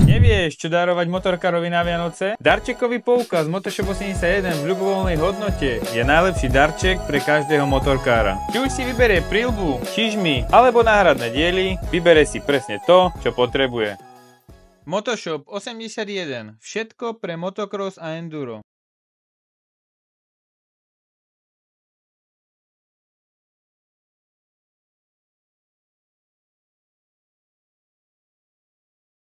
Nevieš, čo darovať motorkárovi na Vianoce? Darčekový poukaz Motoshop 81 v ľubovoľnej hodnote je najlepší darček pre každého motorkára. Či už si vyberie príľbu, čižmy alebo náhradné diely, vybere si presne to, čo potrebuje. Motoshop 81. Všetko pre motocross a enduro.